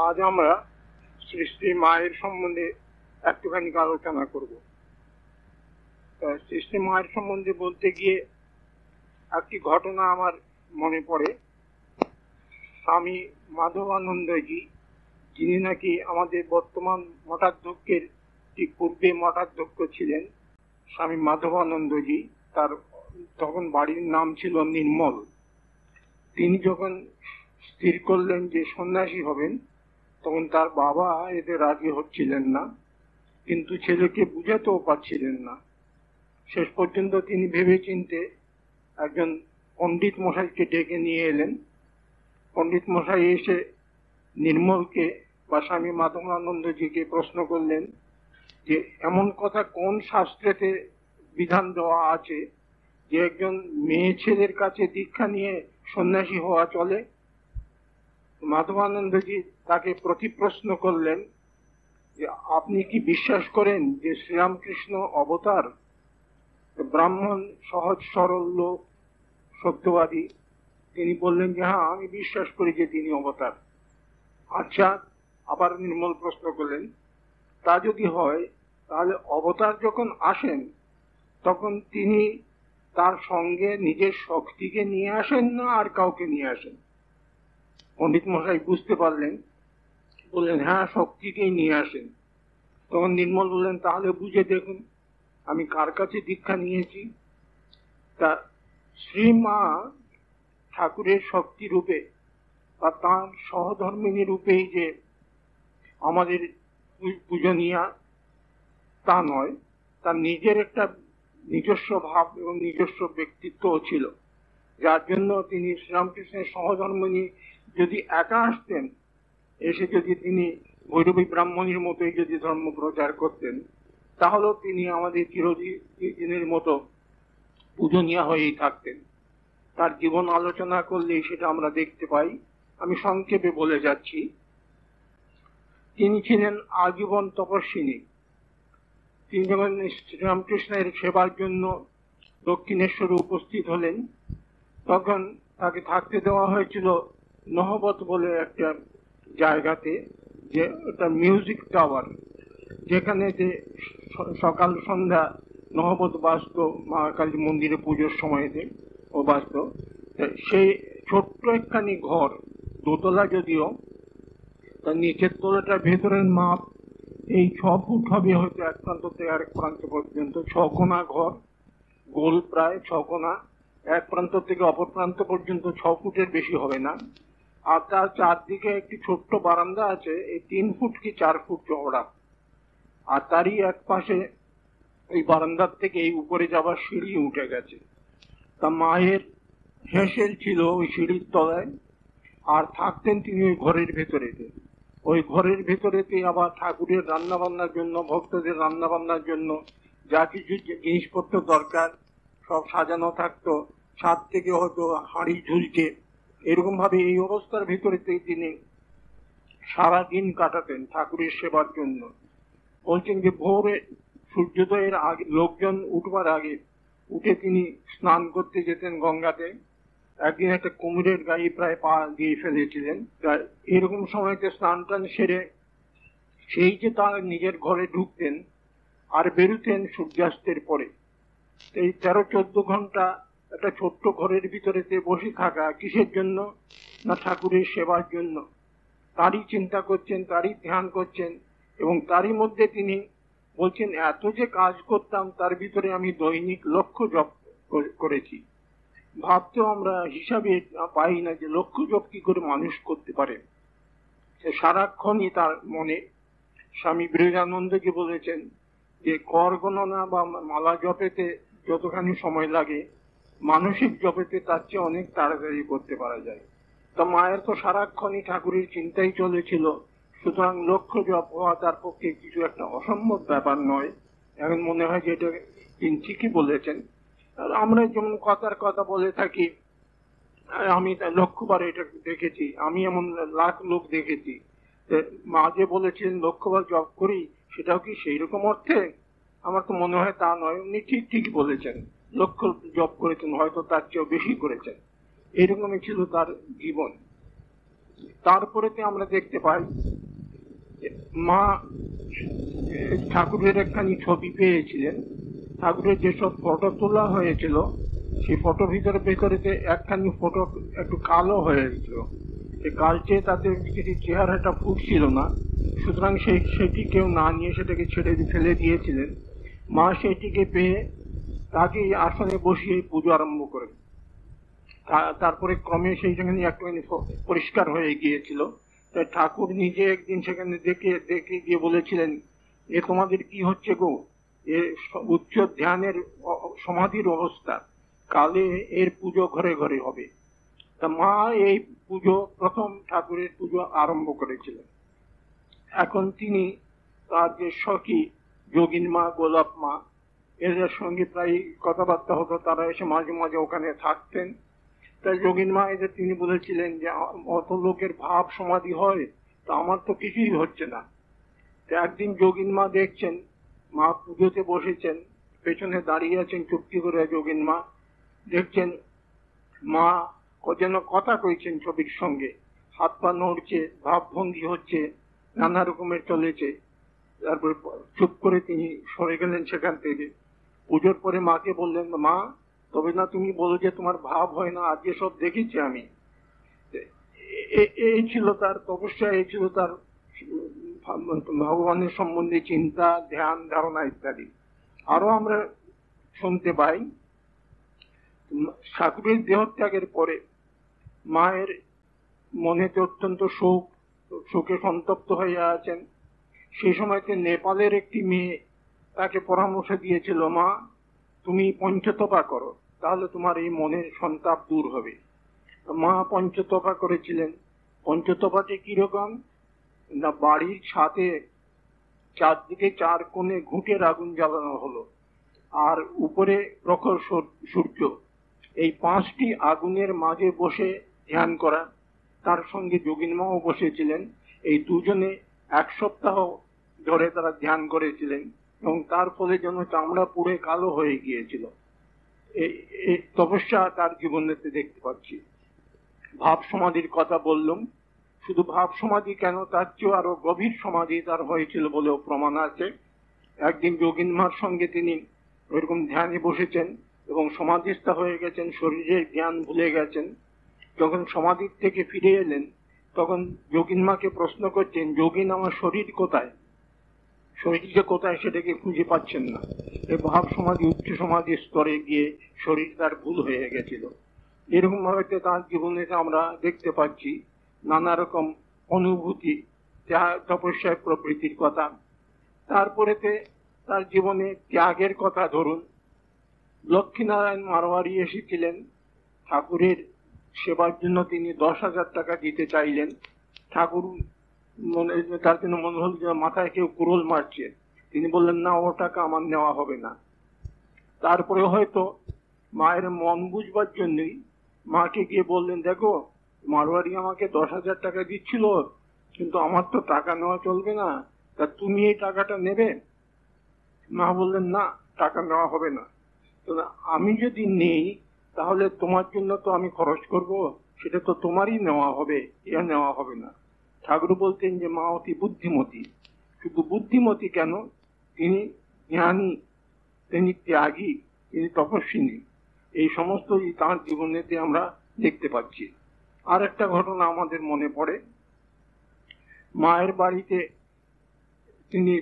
আজ আমরা শ্রী শ্রী মায়ের সম্বন্ধে একটুখানি আলোচনা করব। শ্রী শ্রী মায়ের সম্বন্ধে বলতে গিয়ে একটি ঘটনা আমার মনে পড়ে। স্বামী মাধবানন্দজি, যিনি নাকি আমাদের বর্তমান মঠাধ্যক্ষের ঠিক পূর্বে মঠাধ্যক্ষ ছিলেন, স্বামী মাধবানন্দজি, তার তখন বাড়ির নাম ছিল নির্মল। তিনি যখন স্থির করলেন যে সন্ন্যাসী হবেন, তখন তার বাবা এতে রাজি হচ্ছিলেন না, কিন্তু ছেলেকে বুঝাতেও পারছিলেন না। শেষ পর্যন্ত তিনি ভেবেচিন্তে একজন পণ্ডিত মশাইকে ডেকে নিয়ে এলেন। পণ্ডিত মশাই এসে নির্মলকে বা স্বামী মাধবানন্দজিকে প্রশ্ন করলেন যে এমন কথা কোন শাস্ত্রেতে বিধান দেওয়া আছে যে একজন মেয়ে ছেলের কাছে দীক্ষা নিয়ে সন্ন্যাসী হওয়া চলে। মাধবানন্দজি তাকে প্রতিপ্রশ্ন করলেন যে আপনি কি বিশ্বাস করেন যে শ্রীরামকৃষ্ণ অবতার? ব্রাহ্মণ, সহজ সরল লোক, সত্যবাদী, তিনি বললেন যে হ্যাঁ, আমি বিশ্বাস করি যে তিনি অবতার। আচ্ছা, আবার নির্মল প্রশ্ন করলেন, তা যদি হয় তাহলে অবতার যখন আসেন তখন তিনি তার সঙ্গে নিজের শক্তিকে নিয়ে আসেন না আর কাউকে নিয়ে আসেন? পণ্ডিত মশাই বুঝতে পারলেন, বললেন হ্যাঁ, শক্তিকেই নিয়ে আসেন। তখন নির্মল বললেন, তাহলে বুঝে দেখুন আমি কার কাছে দীক্ষা নিয়েছি। তা শ্রীমা ঠাকুরের শক্তি রূপে বা তাঁর সহধর্মিনী রূপেই যে আমাদের পূজনীয়া তা নয়, তার নিজের একটা নিজস্ব ভাব এবং নিজস্ব ব্যক্তিত্বও ছিল, যার জন্য তিনি শ্রীরামকৃষ্ণের সহধর্মিনী যদি একা আসতেন, এসে যদি তিনি ভৈরবী ব্রাহ্মণীর মতোই যদি ধর্ম প্রচার করতেন, তাহলেও তিনি আমাদের চিরদিনের মতো পূজনীয়া হয়েই থাকতেন। তার জীবন আলোচনা করলেই সেটা আমরা দেখতে পাই। আমি সংক্ষেপে বলে যাচ্ছি। তিনি ছিলেন আজীবন তপস্বিনী। তিনি যখন শ্রীরামকৃষ্ণের সেবার জন্য দক্ষিণেশ্বরে উপস্থিত হলেন, তখন তাকে থাকতে দেওয়া হয়েছিল নহবত বলে একটা জায়গাতে, যে একটা মিউজিক টাওয়ার, যেখানে যে সকাল সন্ধ্যা নহবত বাজত, মা কালী মন্দিরে পুজোর সময়তে ও বাজত। সেই ছোট্ট একখানি ঘর, দোতলা যদিও, তার নিচের তলাটা ভেতরের মাপ এই 6 ফুট হবে হয়তো, এক প্রান্ত থেকে আরেক প্রান্ত পর্যন্ত। 6 কোণা ঘর, গোল প্রায় 6 কোণা, এক প্রান্ত থেকে অপর প্রান্ত পর্যন্ত 6 ফুটের বেশি হবে না। আর তার চারদিকে একটি ছোট্ট বারান্দা আছে, এই 3 ফুট কি 4 ফুট চওড়া। আর তারই এক পাশে এই বারান্দার থেকে এই উপরে যাবার সিঁড়ি উঠে গেছে। তা মায়ের হেসেল ছিল ওই সিঁড়ির তলায়, আর থাকতেন তিনি ওই ঘরের ভেতরেতে। ওই ঘরের ভেতরেতে আবার ঠাকুরের রান্না বান্নার জন্য, ভক্তদের রান্না বান্নার জন্য যা কিছু জিনিসপত্র দরকার সব সাজানো থাকতো। ছাদ থেকে হয়তো হাঁড়ি ঝুলছে, এরকম ভাবে এই অবস্থার ভেতরেতেই তিনি সারাদিন কাটাতেন ঠাকুরের সেবার জন্য। বলছেন যে ভোরে সূর্যোদয়ের আগে, লোকজন উঠবার আগে উঠে তিনি স্নান করতে যেতেন গঙ্গাতে। একদিন একটা কুমিরের গায়ে প্রায় পা দিয়ে ফেলেছিলেন। এরকম সময়তে স্নান টান সেরে সেই যে তার নিজের ঘরে ঢুকতেন আর বেরুতেন সূর্যাস্তের পরে। এই 13-14 ঘন্টা একটা ছোট্ট ঘরের ভিতরেতে বসে থাকা কিসের জন্য? না ঠাকুরের সেবার জন্য। তারই চিন্তা করছেন, তারই ধ্যান করছেন, এবং তারই মধ্যে তিনি বলছেন এত যে কাজ করতাম তার ভিতরে আমি দৈনিক লক্ষ জপ করেছি। ভাবতেও আমরা হিসাবে পাই না যে লক্ষ জপ কি করে মানুষ করতে পারে। সে সারাক্ষণই তার মনে। স্বামী বিবেকানন্দকে বলেছেন যে কর গণনা বা মালা জপেতে যতখানি সময় লাগে, মানসিক জপেতে তার চেয়ে অনেক তাড়াতাড়ি করতে পারা যায়। তা মায়ের তো সারাক্ষণই ঠাকুরের চিন্তাই চলেছিল, সুতরাং লক্ষ্য জপ হওয়া তার পক্ষে কিছু একটা অসম্ভব ব্যাপার নয়। এখন মনে হয় যে এটা তিনি ঠিকই বলেছেন। আর আমরা যেমন কথার কথা বলে থাকি, আমি 1,00,000 বার এটা দেখেছি, আমি এমন লাখ লোক দেখেছি। মা যে বলেছেন 1,00,000 বার জপ করি, সেটাও কি সেই রকম অর্থে? আমার তো মনে হয় তা নয়। উনি ঠিকই বলেছেন, লক্ষ্য জপ করেছেন, হয়তো তার চেয়েও বেশি করেছেন। এরকমই ছিল তার জীবন। তারপরেতে আমরা দেখতে পাই মা ঠাকুরের একখানি ছবি পেয়েছিলেন। ঠাকুরের যেসব ফটো তোলা হয়েছিল সেই ফটো ভেতরেতে একখানি ফটো একটু কালো হয়েছিল, সে কালচে, তাতে চেহারাটা ফুটছিল না। সুতরাং সেটি কেউ না নিয়ে সেটাকে ছেড়ে ফেলে দিয়েছিলেন। মা সেটিকে পেয়ে তাকে আসনে বসিয়ে পুজো আরম্ভ করেন। তারপরে ক্রমে সেই সেখানে একটুখানি পরিষ্কার হয়ে গিয়েছিল। তাই ঠাকুর নিজে একদিন সেখানে দেখে গিয়ে বলেছিলেন, এ তোমাদের কি হচ্ছে গো, এ উচ্চ ধ্যানের সমাধির অবস্থা, কালে এর পুজো ঘরে ঘরে হবে। তা মা এই পুজো, প্রথম ঠাকুরের পুজো আরম্ভ করেছিলেন। এখন তিনি তার যে সখী যোগিন মা, গোলাপ মা, এদের সঙ্গে প্রায় কথাবার্তা হতো, তারা এসে মাঝে মাঝে ওখানে থাকতেন। তাই যোগিন মা এদের তিনি বলেছিলেন যে অত লোকের ভাব সমাধি হয়, তা আমার তো কিছুই হচ্ছে না। একদিন যোগিন মা দেখছেন মা পুজোতে বসেছেন, পেছনে দাঁড়িয়ে আছেন চুপটি করে যোগিন মা, দেখছেন মা যেন কথা কইছেন ছবির সঙ্গে, হাত পা নড়ছে, ভাবভঙ্গি হচ্ছে, নানা রকমের চলেছে। তারপরে চুপ করে তিনি সরে গেলেন সেখান থেকে। পুজোর পরে মাকে বললেন, মা তবে না তুমি বলো যে তোমার ভাব হয় না, আজকে সব দেখেছি আমি। এই ছিল তার তপস্যা, এই ছিল তার ভগবানের সম্বন্ধে চিন্তা, ধ্যান, ধারণা ইত্যাদি। আরো আমরা শুনতে পাই ঠাকুরের দেহত্যাগের পরে মায়ের মনেতে অত্যন্ত শোকে সন্তপ্ত হয়ে আছেন। সেই সময়তে নেপালের একটি মেয়ে তাকে পরামর্শ দিয়েছিল, মা তুমি পঞ্চতপা করো, তাহলে তোমার এই মনের সন্তাপ দূর হবে। মা পঞ্চতপা করেছিলেন। পঞ্চতপাতে কিরকম না, বাড়ির ছাদে চারদিকে 4 কোণে ঘুঁটের আগুন জ্বালানো হলো, আর উপরে প্রখর সূর্য, এই 5টি আগুনের মাঝে বসে ধ্যান করা। তার সঙ্গে যোগিন মাও বসেছিলেন। এই দুজনে 1 সপ্তাহ ধরে তারা ধ্যান করেছিলেন, এবং তার ফলে যেন চামড়া পুড়ে কালো হয়ে গিয়েছিল। এই তপস্যা তার জীবনেতে দেখতে পাচ্ছি। ভাব সমাধির কথা বললাম, শুধু ভাব সমাধি কেন, তার চেয়েও আরো গভীর সমাধি তার হয়েছিল বলেও প্রমাণ আছে। একদিন যোগিন মার সঙ্গে তিনি ওইরকম ধ্যানে বসেছেন এবং সমাধিস্থ হয়ে গেছেন, শরীরের জ্ঞান ভুলে গেছেন। যখন সমাধির থেকে ফিরে এলেন তখন যোগিন মাকে প্রশ্ন করছেন, যোগিন আমার শরীর কোথায়, শরীরকে কোথায় সেটাকে খুঁজে পাচ্ছেন না। এই ভাব সমাধি, উচ্চ সমাধির স্তরে গিয়ে শরীর তার ভুল হয়ে গেছিল। এরকম ভাবে তার জীবনে আমরা দেখতে পাচ্ছি নানা রকম অনুভূতি, যা তপস্যায় প্রবৃত্তির কথা। তারপরেতে তার জীবনে ত্যাগের কথা ধরুন। লক্ষ্মীনারায়ণ মারোয়ারি এসেছিলেন ঠাকুরের সেবার জন্য, তিনি 10,000 টাকা দিতে চাইলেন। ঠাকুর তার জন্য মনে হল যে মাথায় কেউ কুড়োল মারছে। তিনি বললেন, না, ও টাকা আমার নেওয়া হবে না। তারপরে হয়তো মায়ের মন বুঝবার জন্যই মাকে গিয়ে বললেন, দেখো মারোয়ারি আমাকে 10,000 টাকা দিচ্ছিল, কিন্তু আমার তো টাকা নেওয়া চলবে না, তা তুমি এই টাকাটা নেবে? মা বললেন, না, টাকা নেওয়া হবে না। আমি যদি নেই তাহলে তোমার জন্য তো আমি খরচ করব, সেটা তো তোমারই নেওয়া হবে, এ নেওয়া হবে না। ঠাকুর বলতেন যে মা অতি বুদ্ধিমতী। শুধু বুদ্ধিমতী কেন, তিনি জ্ঞানী, তিনি ত্যাগী, তিনি তপস্বিনী। এই সমস্ত তাঁর জীবনেতে আমরা দেখতে পাচ্ছি। আর একটা ঘটনা আমাদের মনে পড়ে। মায়ের বাড়িতে তিনি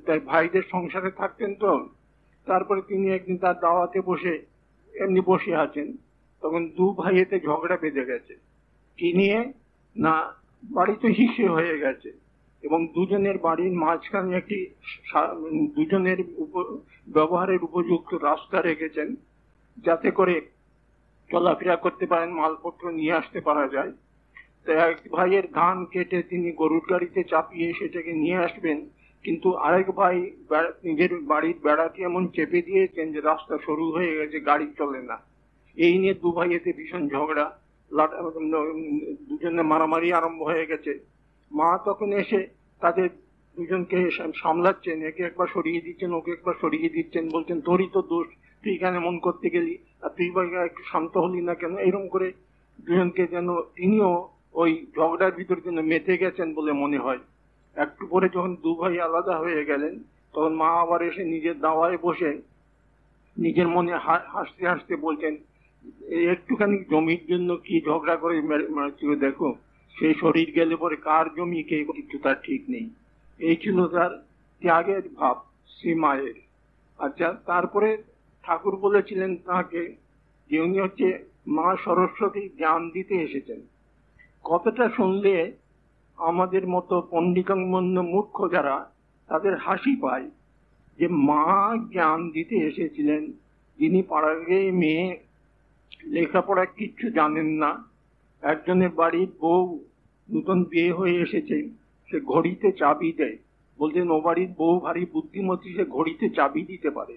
তার ভাইদের সংসারে থাকতেন, তো তারপরে তিনি একদিন তার দাওয়াতে বসে এমনি বসে আছেন, তখন 2 ভাইয়েতে ঝগড়া বেঁধে গেছে। কি নিয়ে না, বাড়ি তো হিসে হয়ে গেছে, এবং দুজনের বাড়ির মাঝখানে একটি দুজনের ব্যবহারের উপযুক্ত রাস্তা রেখেছেন, যাতে করে চলাফেরা করতে পারেন, মালপত্র নিয়ে আসতে পারা যায়। তো এক ভাইয়ের ধান কেটে তিনি গরুর গাড়িতে চাপিয়ে সেটাকে নিয়ে আসবেন, কিন্তু আরেক ভাই নিজের বাড়ির বেড়াটি এমন চেপে দিয়েছেন যে রাস্তা সরু হয়ে গেছে, গাড়ি চলে না। এই নিয়ে 2 ভাইয়েতে ভীষণ ঝগড়া, দুজনে মারামারি আরম্ভ হয়ে গেছে। মা তখন এসে তাদের দুজনকে সামলাচ্ছেন, একে একবার সরিয়ে দিচ্ছেন, ওকে একবার সরিয়ে দিচ্ছেন, বলছেন তোরই তো দোষ, তুই কেন এমন করতে গেলি, আর তুই ভাই একটু শান্ত হলি না কেন, এরকম করে দুজনকে যেন তিনিও ওই ঝগড়ার ভিতর যেন মেতে গেছেন বলে মনে হয়। একটু পরে যখন দু ভাই আলাদা হয়ে গেলেন, তখন মা আবার এসে নিজের দাওয়ায় বসে নিজের মনে হাসতে হাসতে বলছেন, একটুখানি জমির জন্য কি ঝগড়া করে মেরেছিল দেখো, সেই শরীর গেলে পরে কার জমি কে কিছু তার ঠিক নেই। এই ছিল তার ত্যাগের ভাব শ্রী মায়ের। আচ্ছা, তারপরে ঠাকুর বলেছিলেন তাকে যে উনি হচ্ছে মা সরস্বতী জ্ঞান দিতে এসেছেন। কতটা শুনলে আমাদের মতো পণ্ডিতঙ্গন্য মূর্খ যারা, তাদের হাসি পায় যে মা জ্ঞান দিতে এসেছিলেন। যিনি পাড়ার মেয়ে, লেখাপড়া কিচ্ছু জানেন না, একজনের বাড়ির বউ নতুন বিয়ে হয়ে এসেছে, সে ঘড়িতে চাবি দেয়, বলতেন ও বাড়ির বউ ভারী বুদ্ধিমতী, সে ঘড়িতে চাবি দিতে পারে।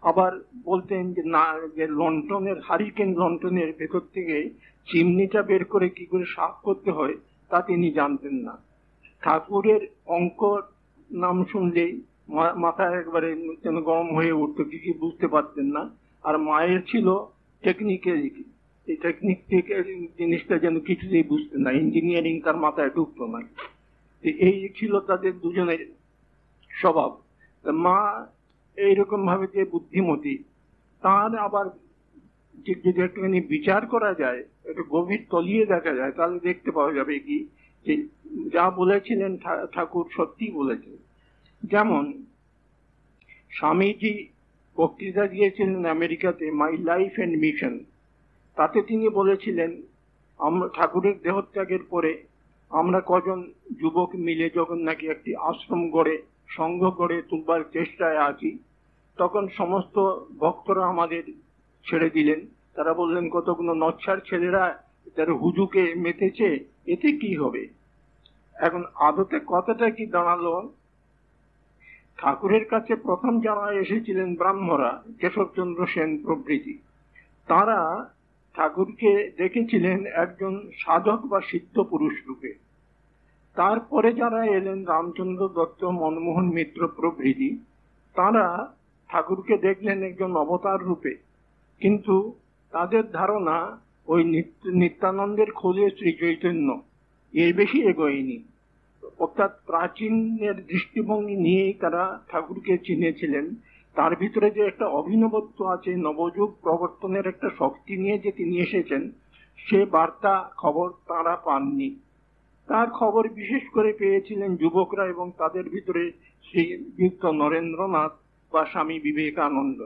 আবার বলতেন যে না, যে লন্ঠনের হারিকেন লন্ঠনের ভেতর থেকে চিমনিটা বের করে কি করে সাফ করতে হয় তা তিনি জানতেন না। ঠাকুরের অঙ্ক নাম শুনলেই মাথা একবারে যেন গরম হয়ে উঠতো, কি কি বুঝতে পারতেন না। আর মায়ের ছিল টেকনিক্যালিটি, এই টেকনিক জিনিসটা যেন কিছুতেই বুঝতেন না, ইঞ্জিনিয়ারিং তার মাথায় ঢুকতো না। এই ছিল তাদের দুজনের স্বভাব। মা এইরকম ভাবে যে বুদ্ধিমতী, তার আবার যদি একটুখানি বিচার করা যায়, একটু গভীর তলিয়ে দেখা যায়, তাহলে দেখতে পাওয়া যাবে কি যে যা বলেছিলেন ঠাকুর সত্যি বলেছেন। যেমন স্বামীজি বক্তৃতা দিয়েছিলেন আমেরিকাতে, মাই লাইফ এন্ড মিশন। তাতে তিনি বলেছিলেন, আমরা ঠাকুরের দেহত্যাগের পরে আমরা কজন যুবক মিলে যখন নাকি একটি আশ্রম গড়ে সংঘ গড়ে তুলবার চেষ্টায় আছি, তখন সমস্ত ভক্তরা আমাদের ছেড়ে দিলেন। তারা বললেন, কতগুলো নচ্ছার ছেলেরা তারা হুজুকে মেতেছে, এতে কি হবে? এখন আদতে কথাটা কি দাঁড়ালো, ঠাকুরের কাছে প্রথম যারা এসেছিলেন ব্রাহ্মরা, কেশবচন্দ্র সেন প্রভৃতি, তারা ঠাকুরকে দেখেছিলেন একজন সাধক বা সিদ্ধ পুরুষ রূপে। তারপরে যারা এলেন, রামচন্দ্র দত্ত, মনমোহন মিত্র প্রভৃতি, তারা ঠাকুরকে দেখলেন একজন অবতার রূপে। কিন্তু তাদের ধারণা ওই নিত্যানন্দের খোঁজে শ্রী চৈতন্য, এর বেশি এগোয়নি। অর্থাৎ প্রাচীনের দৃষ্টিভঙ্গি নিয়েই তারা ঠাকুরকে চিনেছিলেন। তার ভিতরে যে একটা অভিনবত্ব আছে, নবযুগ প্রবর্তনের একটা শক্তি নিয়ে যে তিনি এসেছেন, সে বার্তা খবর তারা পাননি। তার খবর বিশেষ করে পেয়েছিলেন যুবকরা, এবং তাদের ভিতরে শ্রীযুক্ত নরেন্দ্রনাথ বা স্বামী বিবেকানন্দ।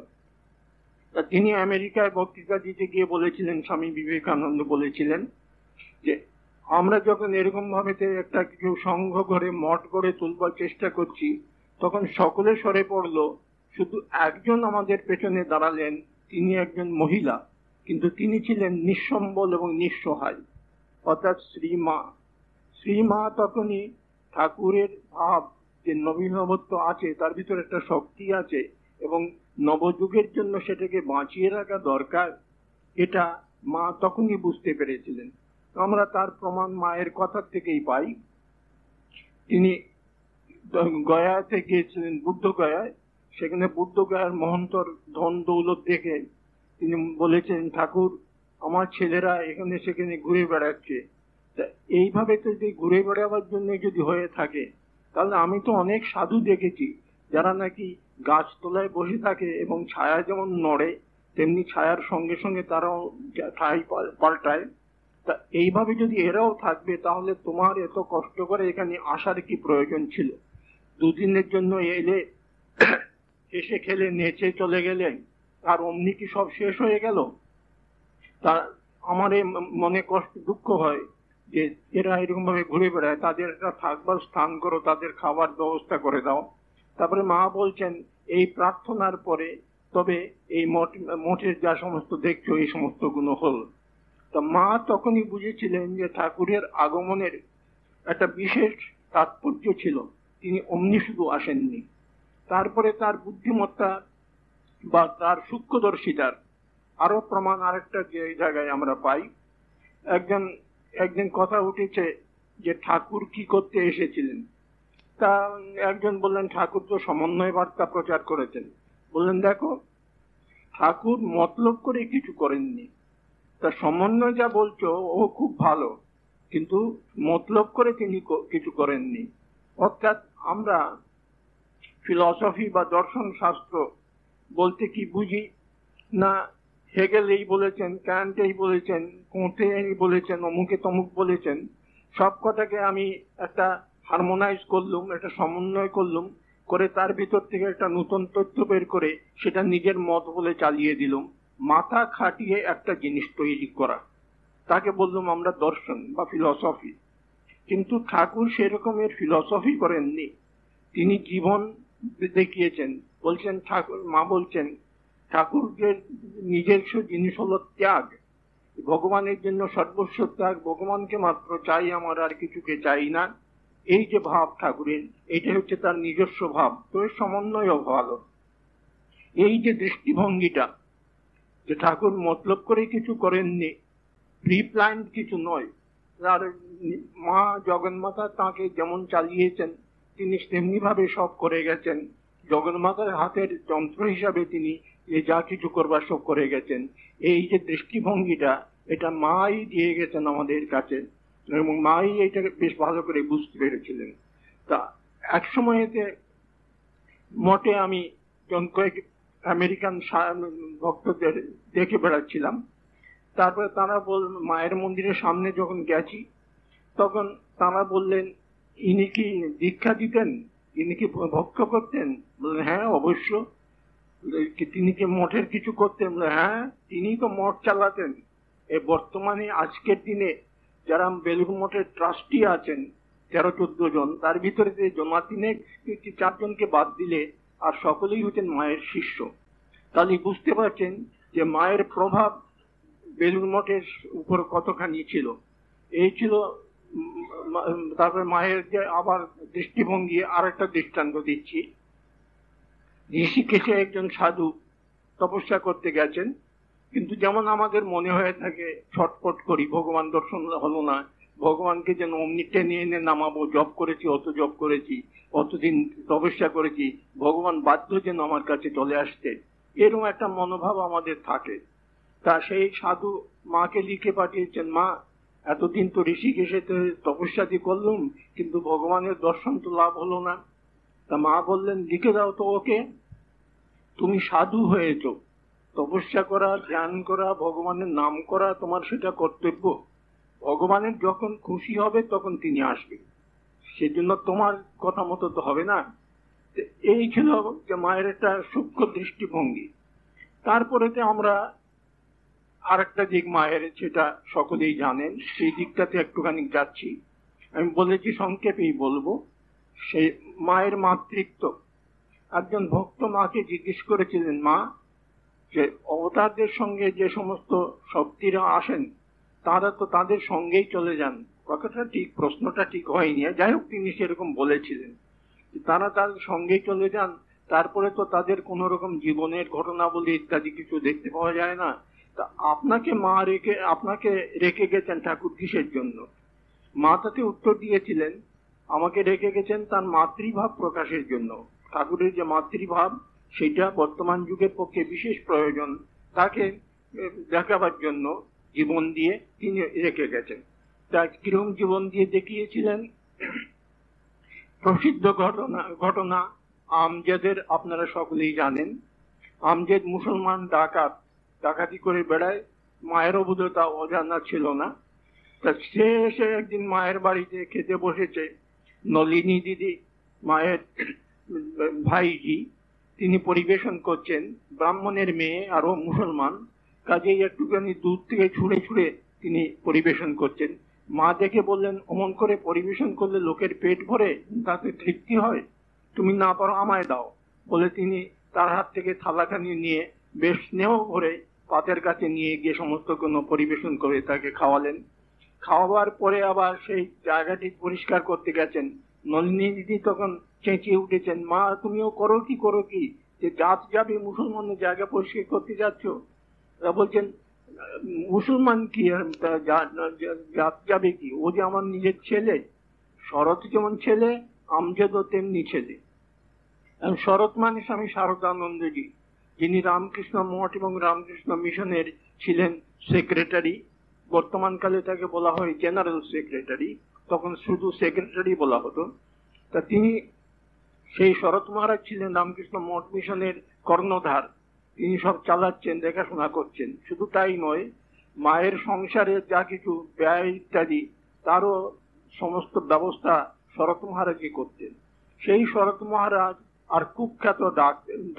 তিনি আমেরিকায় বক্তৃতা দিতে গিয়ে বলেছিলেন, স্বামী বিবেকানন্দ বলেছিলেন যে আমরা যখন এরকম ভাবে একটা কিছু সংঘ করে মঠ করে তুলবার চেষ্টা করছি, তখন সকলে সরে পড়লো, শুধু একজন আমাদের পেছনে দাঁড়ালেন, তিনি একজন মহিলা, কিন্তু তিনি ছিলেন নিঃসম্বল এবং নিঃসহায়, অর্থাৎ শ্রীমা। শ্রীমা তখনই ঠাকুরের ভাব যে নবীনবত্ব আছে, তার ভিতরে একটা শক্তি আছে এবং নবযুগের জন্য সেটাকে বাঁচিয়ে রাখা দরকার, এটা মা তখনই বুঝতে পেরেছিলেন। আমরা তার প্রমাণ মায়ের কথা থেকেই পাই। তিনি গয়াতে গিয়েছিলেন, বুদ্ধ গয়ায়, সেখানে বুদ্ধ গয়ার মহন্তর ধন দৌলত দেখে তিনি বলেছেন, ঠাকুর আমার ছেলেরা এখানে সেখানে ঘুরে বেড়াচ্ছে, এইভাবে তো যদি ঘুরে বেড়াবার জন্য যদি হয়ে থাকে, তাহলে আমি তো অনেক সাধু দেখেছি যারা নাকি গাছতলায় বসে থাকে এবং ছায়া যেমন নড়ে তেমনি ছায়ার সঙ্গে সঙ্গে তারাও ঠাই পাল্টায়। তা এইভাবে যদি এরাও থাকবে, তাহলে তোমার এত কষ্ট করে এখানে আসার কি প্রয়োজন ছিল? দুদিনের জন্য এলে, এসে খেলে নেচে চলে গেলেন, আর অমনি কি সব শেষ হয়ে গেল? তা আমার মনে কষ্ট দুঃখ হয় যে এরা এরকম ভাবে ঘুরে বেড়ায়, তাদের একটা থাকবার স্থান করো, তাদের খাবার ব্যবস্থা করে দাও। তারপরে মা বলছেন, এই প্রার্থনার পরে তবে এই মঠের যা সমস্ত দেখছো এই সমস্ত গুণ হল। তা মা তখনই বুঝেছিলেন যে ঠাকুরের আগমনের একটা বিশেষ তাৎপর্য ছিল, তিনি অমনি শুধু আসেননি। তারপরে তার বুদ্ধিমত্তা বা তার সূক্ষ্মদর্শিতার আরো প্রমাণ আরেকটা জায়গায় আমরা পাই। একদিন কথা উঠেছে যে ঠাকুর কি করতে এসেছিলেন। তা একজন বললেন, ঠাকুর তো সমন্বয় বার্তা প্রচার করেছেন। বললেন, দেখো, ঠাকুর মতলব করে কিছু করেননি, তার সমন্বয় যা বলছো ও খুব ভালো, কিন্তু মতলব করে তিনি কিছু করেননি। অর্থাৎ আমরা ফিলসফি বা দর্শন শাস্ত্র বলতে কি বুঝি না, হেগেল এই বলেছেন, ক্যান্ট এই বলেছেন, কোঁতে এই বলেছেন, অমুকে তমুক বলেছেন, সব কটাকে আমি একটা হারমোনাইজ করলুম, একটা সমন্বয় করলুম, করে তার ভিতর থেকে একটা নতুন তথ্য বের করে সেটা নিজের মত বলে চালিয়ে দিলুম। মাথা খাটিয়ে একটা জিনিস তৈরি করা, তাকে বললুম আমরা দর্শন বা ফিলসফি। কিন্তু ঠাকুর সেরকমের ফিলসফি করেননি, তিনি জীবন দেখিয়েছেন। বলছেন ঠাকুর, মা বলছেন ঠাকুরের নিজস্ব জিনিস হলো ত্যাগ, ভগবানের জন্য সর্বস্ব ত্যাগ, ভগবানকে মাত্র চাই আমার, আর কিছুকে চাই না। এই যে ভাব ঠাকুরের, এটা হচ্ছে তার নিজস্ব ভাব, তো এর সমন্বয়ও ভালো। এই যে দৃষ্টিভঙ্গিটা, যে ঠাকুর মতলব করে কিছু করেননি, প্রি প্ল্যান কিছু নয়। আর মা জগন্মাতা তাকে যেমন চালিয়েছেন তিনি তেমনি ভাবে সব করে গেছেন। জগন্মাতার হাতের যন্ত্র হিসাবে তিনি যা কিছু করবার সব করে গেছেন। এই যে দৃষ্টিভঙ্গিটা, এটা মাই দিয়ে গেছেন আমাদের কাছে, এবং মাই এটাকে বেশ ভালো করে বুঝতে পেরেছিলেন। তা এক সময়েতে মঠে আমি কয়েক আমেরিকান ভক্তদের দেখে বেড়াচ্ছিলাম। তারপরে তারা মায়ের মন্দিরের সামনে যখন গেছি, তখন তারা বললেন ইনি কি দীক্ষা দিতেন, ইনি কি ভক্ত করতেন? বললেন হ্যাঁ অবশ্য। তিনি কি মঠের কিছু করতেন? হ্যাঁ, তিনি তো মঠ চালাতেন। বর্তমানে আজকের দিনে যারা বেলুড় মঠের ট্রাস্টি আছেন 13-14 জন, তার ভিতরে জমা 3-4 জনকে বাদ দিলে আর সকলেই হচ্ছেন মায়ের শিষ্য। তাহলে বুঝতে পারছেন যে মায়ের প্রভাব বেলুড় মঠের উপর কতখানি ছিল। এই ছিল। তারপরে মায়ের যে আবার দৃষ্টিভঙ্গি, আর একটা দৃষ্টান্ত দিচ্ছি। ঋষিকেশে একজন সাধু তপস্যা করতে গেছেন, কিন্তু যেমন আমাদের মনে হয়ে থাকে ছটপট করি, ভগবান দর্শন হলো না, ভগবানকে যেন অমনি টেনে এনে নামাবো, জপ করেছি, অত জপ করেছি, অতদিন তপস্যা করেছি, ভগবান বাধ্য যেন আমার কাছে চলে আসতে, এরকম একটা মনোভাব আমাদের থাকে। তা সেই সাধু মাকে লিখে পাঠিয়েছেন, মা এতদিন তো ঋষিকেশে তপস্যাদি করলুম, কিন্তু ভগবানের দর্শন তো লাভ হলো না। তা মা বললেন লিখে দাও তো ওকে, তুমি সাধু হয়েছ, তপস্যা করা, ধ্যান করা, ভগবানের নাম করা তোমার সেটা কর্তব্য। ভগবানের যখন খুশি হবে তখন তিনি আসবে, সেজন্য তোমার কথা মতো তো হবে না। এই ছিল যে মায়ের একটা সূক্ষ্ম দৃষ্টিভঙ্গি। তারপরেতে আমরা আরেকটা দিক মায়ের, সেটা সকলেই জানেন, সেই দিকটাতে একটুখানি যাচ্ছি। আমি বলেছি সংক্ষেপেই বলবো। সেই মায়ের মাতৃত্ব। একজন ভক্ত মাকে জিজ্ঞেস করেছিলেন, মা যে অবতারদের সঙ্গে যে সমস্ত শক্তিরা আসেন তারা তো তাদের সঙ্গেই চলে যান। কথাটা ঠিক, প্রশ্নটা ঠিক হয়নি, যাই হোক তিনি সেরকম বলেছিলেন, তারা তাদের সঙ্গেই চলে যান, তারপরে তো তাদের কোন রকম জীবনের ঘটনাবলী ইত্যাদি কিছু দেখতে পাওয়া যায় না। তা আপনাকে রেখে গেছেন ঠাকুর কিসের জন্য? মা তাতে উত্তর দিয়েছিলেন, আমাকে রেখে গেছেন তার মাতৃভাব প্রকাশের জন্য। ঠাকুরের যে মাতৃভাব, সেটা বর্তমান যুগের পক্ষে বিশেষ প্রয়োজন, তাকে দেখাবার জন্য জীবন দিয়ে তিনি রেখে গেছেন। তা কিরকম জীবন দিয়ে দেখিয়েছিলেন? প্রসিদ্ধ ঘটনা আমজেদের আপনারা সকলেই জানেন। আমজেদ মুসলমান ডাকাতি করে বেড়ায়, মায়ের অবুধতা অজানা ছিল না। তা সে এসে একদিন মায়ের বাড়িতে খেতে বসেছে। নলিনী দিদি, মায়ের ভাইজি, তিনি পরিবেশন করছেন। ব্রাহ্মণের মেয়ে, আরো মুসলমান, কাজেই একটুখানি দূর থেকে ছুঁড়ে ছুঁড়ে তিনি পরিবেশন করছেন। মা দেখে বললেন, অমন করে পরিবেশন করলে লোকের পেট ভরে, তাতে তৃপ্তি হয়, তুমি না পারো আমায় দাও। বলে তিনি তার হাত থেকে থালাখানি নিয়ে বেশ স্নেহ ভরে পাতের কাছে নিয়ে গিয়ে সমস্ত কোনো পরিবেশন করে তাকে খাওয়ালেন। খাওয়াবার পরে আবার সেই জায়গাটি পরিষ্কার করতে গেছেন। নলিনী দিদি তখন চেঁচিয়ে উঠেছেন, মা তুমিও করো কি, যে জাত যাবে মুসলমানের জায়গা পরিষ্কার করতে যাচ্ছ? বলছেন মুসলমান কি জাত যাবে কি, ও যে আমার নিজের ছেলে। শরৎ যেমন ছেলে, আমজেদও তেমনি ছেলে। শরৎ মানে স্বামী শারদানন্দজি, যিনি রামকৃষ্ণ মঠ এবং রামকৃষ্ণ মিশনের ছিলেন সেক্রেটারি, বর্তমানকালে তাকে বলা হয় জেনারেল সেক্রেটারি, তখন শুধু সেক্রেটারি বলা হতো। তা তিনি, সেই শরৎ মহারাজ ছিলেন রামকৃষ্ণ মঠ মিশনের কর্ণধার, তিনি সব চালাচ্ছেন, দেখাশোনা করছেন। শুধু তাই নয়, মায়ের সংসারে যা কিছু ব্যয় ইত্যাদি তারও সমস্ত ব্যবস্থা শরৎ মহারাজই করতেন। সেই শরৎ মহারাজ আর কুখ্যাত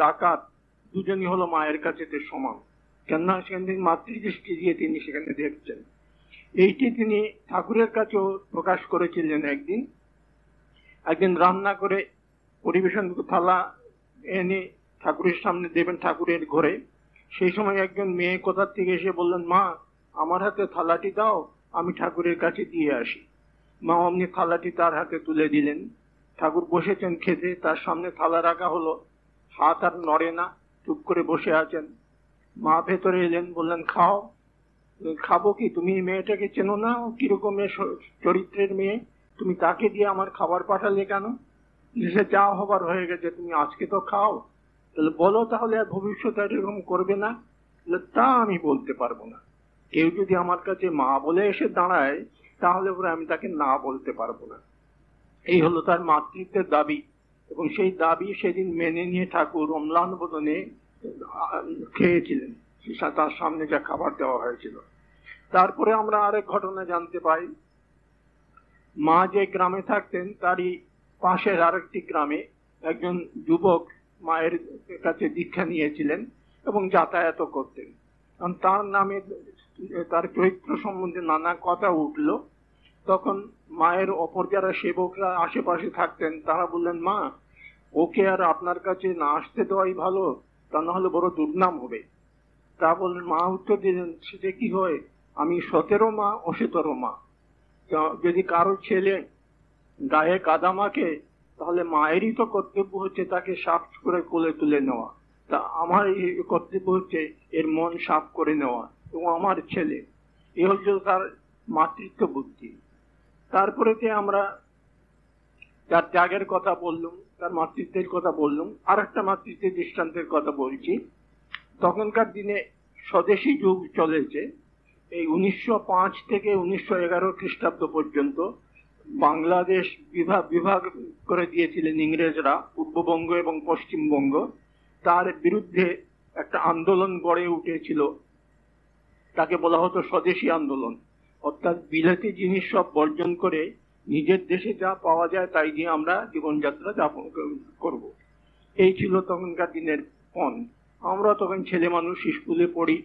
ডাকাত দুজনই হলো মায়ের কাছে সমান, কেননা সেখানে মাতৃদৃষ্টি দিয়ে তিনি সেখানে দেখছেন। এইটি তিনি ঠাকুরের কাছেও প্রকাশ করেছিলেন। একদিন রান্না করে পরিবেশন থালা এনে ঠাকুরের সামনে দেবেন, ঠাকুরের ঘরে। সেই সময় একজন মেয়ে কোথার থেকে এসে বললেন, মা আমার হাতে থালাটি দাও, আমি ঠাকুরের কাছে দিয়ে আসি। মা অমনি থালাটি তার হাতে তুলে দিলেন। ঠাকুর বসেছেন খেতে, তার সামনে থালা রাখা হলো, হাত আর নড়ে না, চুপ করে বসে আছেন। মা ভেতরে এলেন, বললেন, খাও। খাবো কি? তুমি মেয়েটাকে চেনো না? কিরকম চরিত্রের মেয়ে, তুমি তাকে দিয়ে আমার খাবার পাঠালে কেন? সে যা হবার হয়ে গেছে, তুমি আজকে তো খাও। তাহলে বলো, তাহলে আর ভবিষ্যতে এরকম করবে না? তা আমি বলতে পারবো না। কেউ যদি আমার কাছে মা বলে এসে দাঁড়ায়, তাহলে পরে আমি তাকে না বলতে পারবো না। এই হলো তার মাতৃত্বের দাবি, এবং সেই দাবি সেদিন মেনে নিয়ে ঠাকুর অম্লান বদনে খেয়েছিলেন, তার সামনে যা খাবার দেওয়া হয়েছিল। তারপরে আমরা আরেক ঘটনা জানতে পাই। মা যে গ্রামে থাকতেন তারই পাশের আরেকটি গ্রামে একজন যুবক মায়ের কাছে দীক্ষা নিয়েছিলেন এবং যাতায়াত করতেন। তার নামে, তার চরিত্র সম্বন্ধে নানা কথা উঠল। তখন মায়ের অপর যারা সেবকরা আশেপাশে থাকতেন তারা বললেন, মা ওকে আর আপনার কাছে না আসতে দেওয়াই ভালো, তা না হলে বড় দুর্নাম হবে। তা বললেন, মা উত্তর দিলেন, সেটা কি হয়, আমি সতেরো মা অসেতরো মা। যদি কারো ছেলে গায়ে কাদা মাখে, তাহলে মায়েরই তো কর্তব্য হচ্ছে তাকে সাফ করে কোলে তুলে নেওয়া। তা আমার কর্তব্য হচ্ছে এর মন সাফ করে নেওয়া, এবং আমার ছেলে, এ হচ্ছে তার মাতৃত্ব বুদ্ধি। তারপরে আমরা তার ত্যাগের কথা বললাম, তার মাতৃত্বের কথা বললাম। আর একটা মাতৃত্বের দৃষ্টান্তের কথা বলছি। তখনকার দিনে স্বদেশী যুগ চলেছে। এই 1905 থেকে 1911 খ্রিস্টাব্দ পর্যন্ত বাংলাদেশ বিভাগ করে দিয়েছিলেন ইংরেজরা, পূর্ববঙ্গ এবং পশ্চিমবঙ্গ। তার বিরুদ্ধে একটা আন্দোলন গড়ে উঠেছিল, তাকে বলা হতো স্বদেশী আন্দোলন। অর্থাৎ বিলাতি জিনিস সব বর্জন করে নিজের দেশে যা পাওয়া যায় তাই দিয়ে আমরা জীবনযাত্রা যাপন করব। এই ছিল তখনকার দিনের পণ। আমরা তখন ছেলে মানুষ, স্কুলে পড়ি,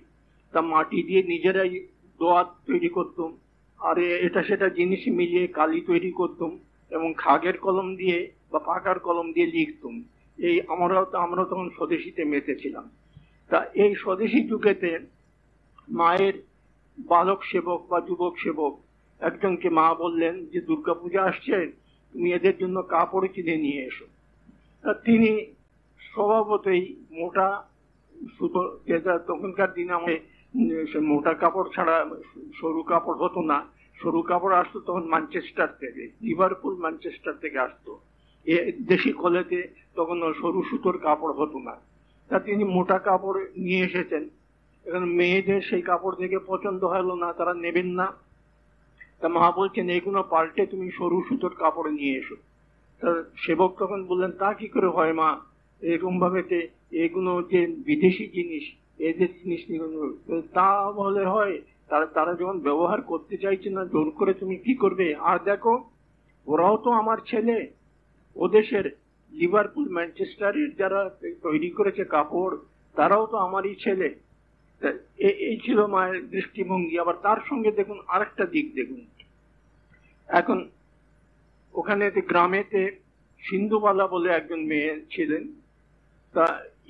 তা মাটি দিয়ে নিজেরাই দোয়াত তৈরি করতাম, আর এটা সেটা জিনিস মিলিয়ে কালি তৈরি করতাম, এবং খাগের কলম দিয়ে বা পাকার কলম দিয়ে লিখতাম। এই আমরা তখন স্বদেশীতে মেতেছিলাম। তা এই স্বদেশী যুগেতে মায়ের বালক সেবক বা যুবক সেবক একজনকে মা বললেন যে, দুর্গাপূজা আসছে, তুমি এদের জন্য কাপড় কিনে নিয়ে এসো। তিনি স্বভাবতই মোটা সুতো, যেটা তখনকার দিনে আমাদের মোটা কাপড় ছাড়া সরু কাপড় হতো না। সরু কাপড় আসতো তখন ম্যানচেস্টার থেকে, লিভারপুল ম্যানচেস্টার থেকে আসতো। দেশি কলেতে তখন সরু সুতোর কাপড় হতো না। তা তিনি মোটা কাপড় নিয়ে এসেছেন। এখন মেয়েদের সেই কাপড় দেখে পছন্দ হলো না, তারা নেবেন না। তা মা বলছেন, এগুলো পাল্টে তুমি সরু সুতোর কাপড় নিয়ে এসো। তার সেবক তখন বললেন, তা কি করে হয় মা, এরকম ভাবে এগুলো যে বিদেশি জিনিস, এদের জিনিস তা বলে হয়? তারা যখন ব্যবহার করতে চাইছে না, জোর করে তুমি কি করবে? আর দেখো, ওরাও তো আমার ছেলে, ও দেশের লিভারপুল ম্যানচেস্টারের যারা তৈরি করেছে কাপড়, তারাও তো আমারই ছেলে। এই ছিল মায়ের দৃষ্টিভঙ্গি। আবার তার সঙ্গে দেখুন আরেকটা দিক দেখুন। এখন ওখানে গ্রামেতে সিন্ধুবালা বলে একজন মেয়ে ছিলেন। তা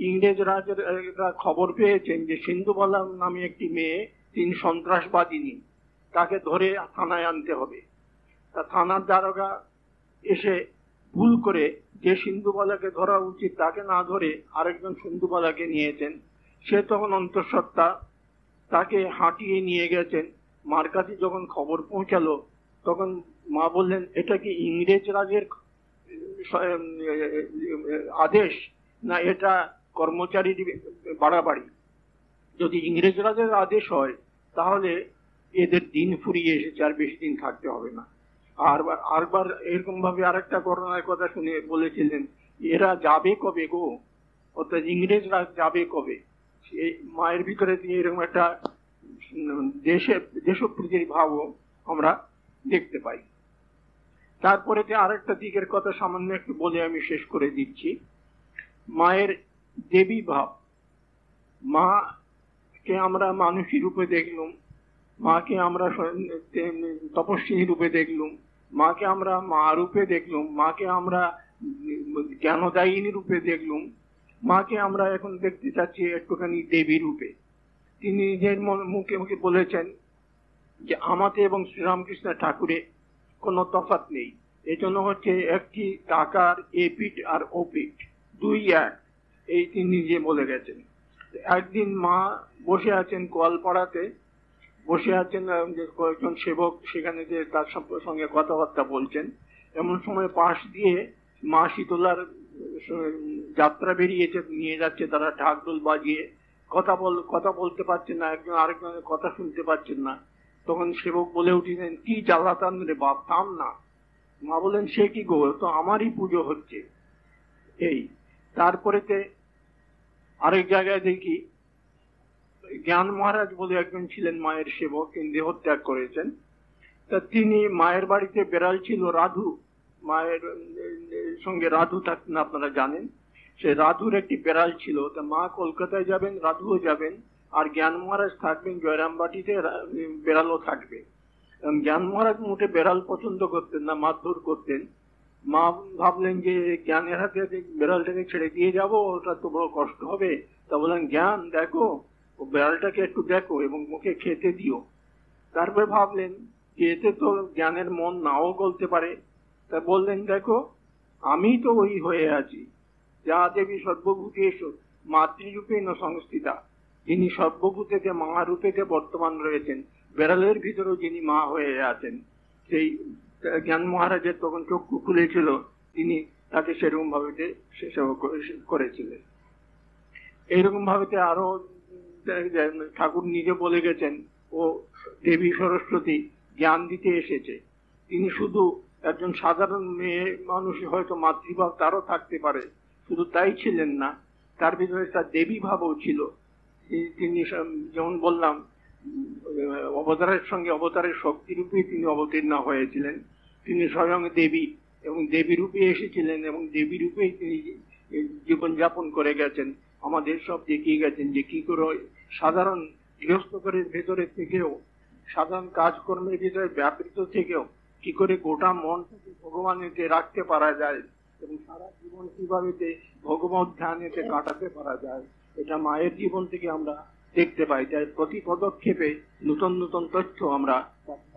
ইংরেজরা খবর পেয়েছেন যে সিন্ধুবালা নামে একটি মেয়ে, তিনি সন্ত্রাসবাদিনী, তাকে ধরে থানায় আনতে হবে। তা থানার দারোগা এসে ভুল করে যে সিন্ধুবালাকে ধরা উচিত তাকে না ধরে আরেকজন সিন্ধুবালাকে নিয়েছেন। সে তখন অন্তঃসত্ত্বা, তাকে হাঁটিয়ে নিয়ে গেছেন। মার কাছে যখন খবর পৌঁছালো, তখন মা বললেন, এটা কি ইংরেজ রাজের আদেশ, না এটা কর্মচারীর বাড়াবাড়ি? যদি ইংরেজরাজের আদেশ হয় তাহলে এদের দিন ফুরিয়ে এসেছে, আর বেশি দিন থাকতে হবে না। আরবার এরকম ভাবে আরেকটা করোনার কথা শুনে বলেছিলেন, এরা যাবে কবে গো, অর্থাৎ ইংরেজরা যাবে কবে। মায়ের ভিতরে দিয়ে এরকম একটা দেশপ্রীতির ভাবও আমরা দেখতে পাই। তারপরে আরেকটা দিকের কথা সামান্য একটু বলে আমি শেষ করে দিচ্ছি। মায়ের দেবী ভাব, মাকে আমরা মানুষী রূপে দেখলুম, মাকে আমরা তপস্বিনী রূপে দেখলুম, মাকে আমরা মা রূপে দেখলুম, মাকে আমরা জ্ঞানদায়িনী রূপে দেখলুম, মাকে আমরা এখন দেখতে চাচ্ছি একটুখানি দেবী রূপে। তিনি নিজের মুখে মুখে বলেছেন যে আমাতে এবং শ্রীরামকৃষ্ণ ঠাকুরে কোনো তফাৎ নেই। এজন্য হচ্ছে একটি টাকার এপিঠ আর ওপিঠ দুই এক, এই তিনি নিজে বলে গেছেন। একদিন মা বসে আছেন কোয়ালপাড়াতে, বসে আছেন, কয়েকজন সেবক সেখানে যে তার সঙ্গে কথাবার্তা বলছেন। এমন সময় পাশ দিয়ে মা শীতলার যাত্রা বেরিয়েছে, নিয়ে যাচ্ছে তারা ঢাকঢোল বাজিয়ে, কথা বলতে পারছেন না, একজন আরেকজনের কথা শুনতে পাচ্ছেন না। তখন সেবক বলে উঠেছেন, কি জ্বালাতান রে বাপ, থাম না। মা বলেন, সে কি গো, তো আমারই পুজো হচ্ছে। এই তারপরেতে আরেক জায়গায় দেখি জ্ঞান মহারাজ বলে একজন ছিলেন মায়ের সেবক, তিনি দেহত্যাগ করেছেন। তা তিনি মায়ের বাড়িতে বেড়াল ছিল রাধু, মায়ের সঙ্গে রাধু থাকতেন, আপনারা জানেন। সে রাধুর একটি বেড়াল ছিল। তা মা কলকাতায় যাবেন, রাধুও যাবেন, আর জ্ঞান মহারাজ থাকবেন জয়রামবাটিতে, বেড়ালও থাকবে। জ্ঞান মহারাজ মোটে বেড়াল পছন্দ করতেন না, মারধর করতেন। মা ভাবলেন যে জ্ঞানের হাতে বেড়ালটাকে ছেড়ে দিয়ে যাব, ওটা তো বড় কষ্ট হবে। তা বললেন, জ্ঞান দেখো, ও বেড়ালটাকে একটু দেখো এবং মুখে খেতে দিও। তারপরে ভাবলেন যে এতে তো জ্ঞানের মন নাও গলতে পারে। তা বললেন, দেখো আমি তো ওই হয়ে আছি, যা দেবী সর্বভূতে এসো মাতৃরূপে ন সংস্থিতা, যিনি সর্বভূতেতে মা রূপেতে বর্তমান রয়েছেন, বেড়ালের ভিতরেও যিনি মা হয়ে আছেন। সেই জ্ঞান মহারাজের তখন চক্ষু খুলেছিল, তিনি তাকে সেরকম ভাবে সেবা করেছিলেন। এইরকম ভাবে আরো ঠাকুর নিজে বলে গেছেন, ও দেবী সরস্বতী জ্ঞান দিতে এসেছে। তিনি শুধু একজন সাধারণ মেয়ে মানুষ, হয়তো মাতৃভাব তারও থাকতে পারে, শুধু তাই ছিলেন না, তার ভিতরে তার দেবী ভাবও ছিল। তিনি যেমন বললাম, অবতারের সঙ্গে অবতারের শক্তি রূপে তিনি অবতীর্ণ হয়েছিলেন। তিনি স্বয়ং দেবী এবং দেবী রূপে এসেছিলেন, এবং দেবী রূপেই তিনি জীবনযাপন করে গেছেন। আমাদের সব দেখিয়ে গেছেন যে কি করে সাধারণ গৃহস্থ ঘরের ভেতরে থেকেও, সাধারণ কাজকর্মের ভিতরে ব্যাপৃত থেকেও কি করে গোটা মনটাকে ভগবানেতে রাখতে পারা যায় এবং সারা জীবন কিভাবে ভগবত ধ্যানেতে কাটাতে পারা যায়, এটা মায়ের জীবন থেকে আমরা দেখতে পাই। তাই প্রতি পদক্ষেপে নতুন নতুন তথ্য আমরা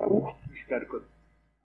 আবিষ্কার করি।